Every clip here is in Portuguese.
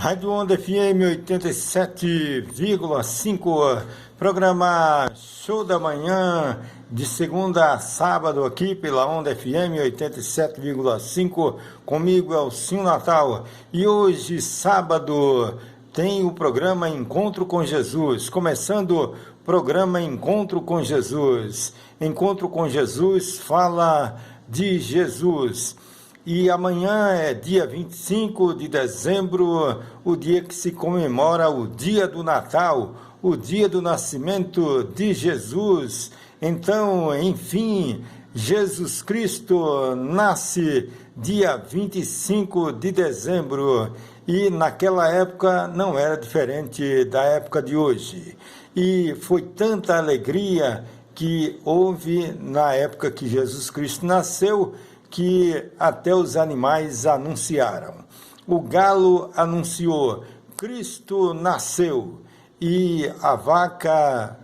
Rádio Onda FM 87,5, programa Show da Manhã, de segunda a sábado aqui pela Onda FM 87,5, comigo Elcinho Natal. E hoje, sábado, tem o programa Encontro com Jesus, começando o programa Encontro com Jesus. Encontro com Jesus fala de Jesus. E amanhã é dia 25 de dezembro, o dia que se comemora o dia do Natal, o dia do nascimento de Jesus. Então, enfim, Jesus Cristo nasce dia 25 de dezembro e naquela época não era diferente da época de hoje. E foi tanta alegria que houve na época que Jesus Cristo nasceu, que até os animais anunciaram. O galo anunciou, Cristo nasceu, e a vaca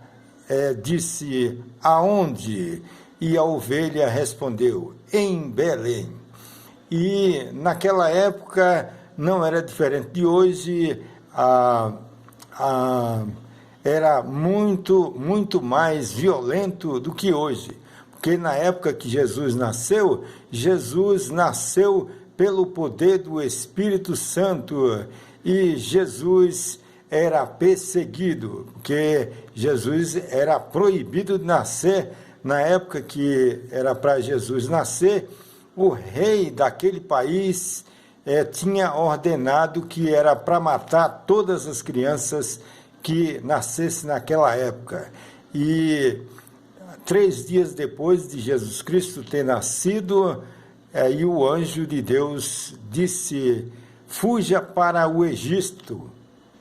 disse, aonde? E a ovelha respondeu, em Belém. E naquela época não era diferente de hoje, era muito mais violento do que hoje. Porque na época que Jesus nasceu pelo poder do Espírito Santo e Jesus era perseguido, porque Jesus era proibido de nascer. Na época que era para Jesus nascer, o rei daquele país tinha ordenado que era para matar todas as crianças que nascessem naquela época. E 3 dias depois de Jesus Cristo ter nascido, aí o anjo de Deus disse, fuja para o Egito.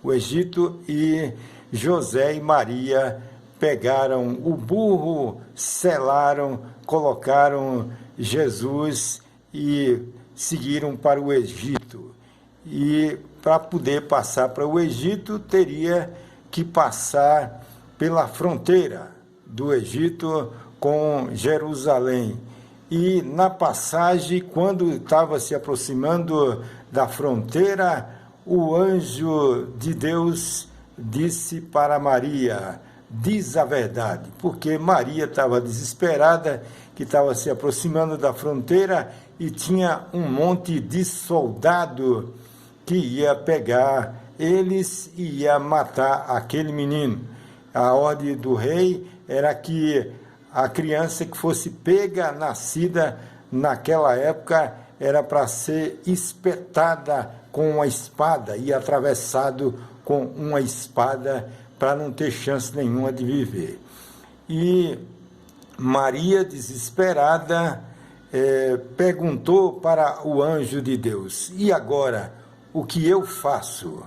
O Egito, e José e Maria pegaram o burro, selaram, colocaram Jesus e seguiram para o Egito. E para poder passar para o Egito, teria que passar pela fronteira do Egito com Jerusalém. E na passagem, quando estava se aproximando da fronteira, o anjo de Deus disse para Maria, diz a verdade, porque Maria estava desesperada, que estava se aproximando da fronteira e tinha um monte de soldado que ia pegar eles e ia matar aquele menino. A ordem do rei era que a criança que fosse pega, nascida naquela época, era para ser espetada com uma espada e atravessado com uma espada para não ter chance nenhuma de viver. E Maria, desesperada, perguntou para o anjo de Deus, e agora, o que eu faço?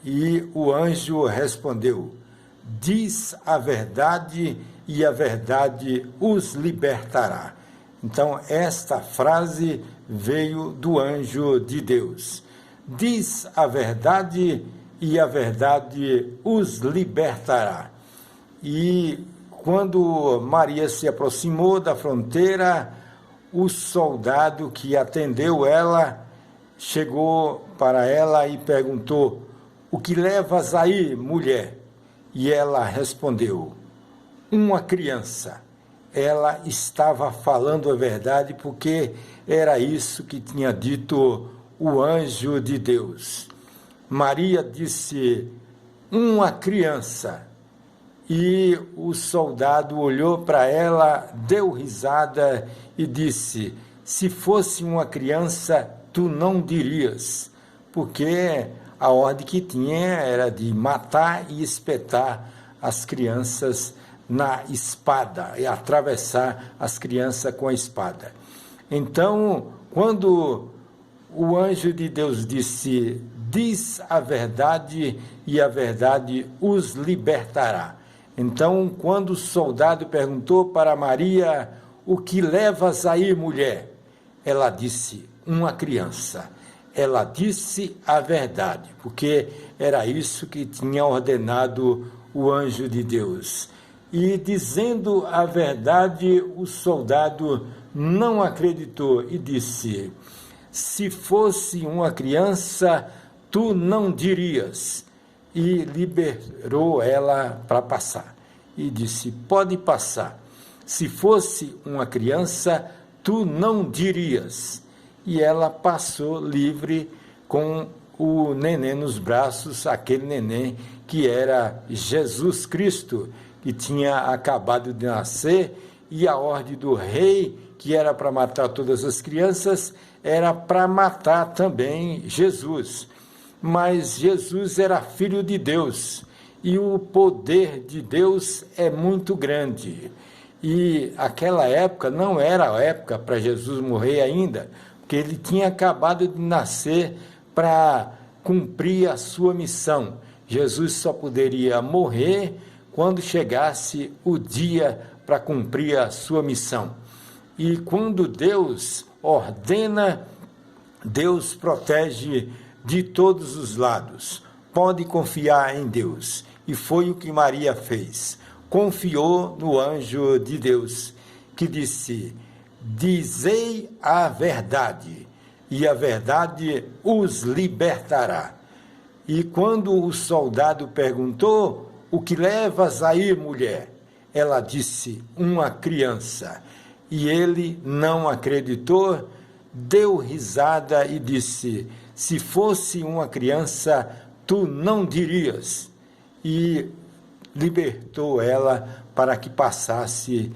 E o anjo respondeu, diz a verdade e a verdade os libertará. Então, esta frase veio do anjo de Deus. Diz a verdade e a verdade os libertará. E quando Maria se aproximou da fronteira, o soldado que atendeu ela chegou para ela e perguntou, o que levas aí, mulher? E ela respondeu, uma criança. Ela estava falando a verdade porque era isso que tinha dito o anjo de Deus. Maria disse, uma criança. E o soldado olhou para ela, deu risada e disse, se fosse uma criança, tu não dirias, porque a ordem que tinha era de matar e espetar as crianças na espada, e atravessar as crianças com a espada. Então, quando o anjo de Deus disse, diz a verdade e a verdade os libertará. Então, quando o soldado perguntou para Maria, o que levas aí, mulher? Ela disse, uma criança. Ela disse a verdade, porque era isso que tinha ordenado o anjo de Deus. E dizendo a verdade, o soldado não acreditou e disse, se fosse uma criança, tu não dirias. E liberou ela para passar. E disse, pode passar. Se fosse uma criança, tu não dirias. E ela passou livre com o neném nos braços, aquele neném que era Jesus Cristo, que tinha acabado de nascer, e a ordem do rei, que era para matar todas as crianças, era para matar também Jesus. Mas Jesus era filho de Deus, e o poder de Deus é muito grande. E aquela época não era a época para Jesus morrer ainda, porque ele tinha acabado de nascer para cumprir a sua missão. Jesus só poderia morrer quando chegasse o dia para cumprir a sua missão. E quando Deus ordena, Deus protege de todos os lados. Pode confiar em Deus. E foi o que Maria fez. Confiou no anjo de Deus, que disse, dizei a verdade, e a verdade os libertará. E quando o soldado perguntou, o que levas aí, mulher? Ela disse, uma criança. E ele não acreditou, deu risada e disse, se fosse uma criança, tu não dirias. E libertou ela para que passasse,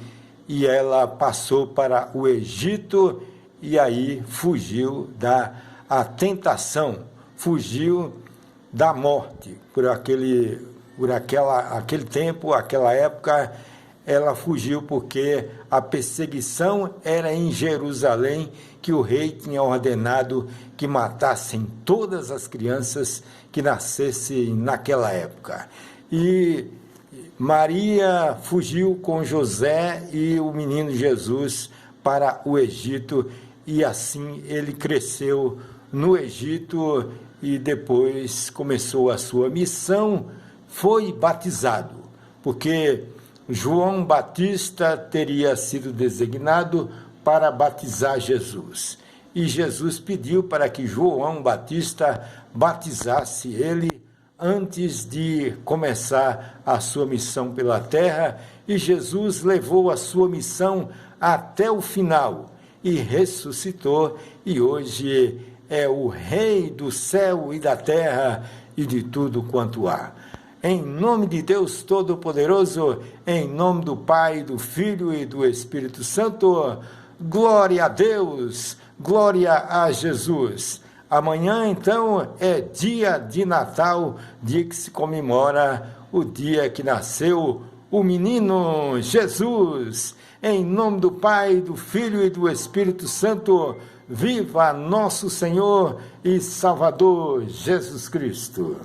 e ela passou para o Egito, e aí fugiu da tentação, fugiu da morte. Por aquele tempo, aquela época, ela fugiu porque a perseguição era em Jerusalém, que o rei tinha ordenado que matassem todas as crianças que nascessem naquela época. E Maria fugiu com José e o menino Jesus para o Egito, e assim ele cresceu no Egito e depois começou a sua missão, foi batizado, porque João Batista teria sido designado para batizar Jesus. E Jesus pediu para que João Batista batizasse ele antes de começar a sua missão pela terra, e Jesus levou a sua missão até o final e ressuscitou, e hoje é o Rei do céu e da terra e de tudo quanto há. Em nome de Deus Todo-Poderoso, em nome do Pai, do Filho e do Espírito Santo, glória a Deus, glória a Jesus. Amanhã, então, é dia de Natal, dia que se comemora o dia que nasceu o menino Jesus. Em nome do Pai, do Filho e do Espírito Santo, viva nosso Senhor e Salvador Jesus Cristo.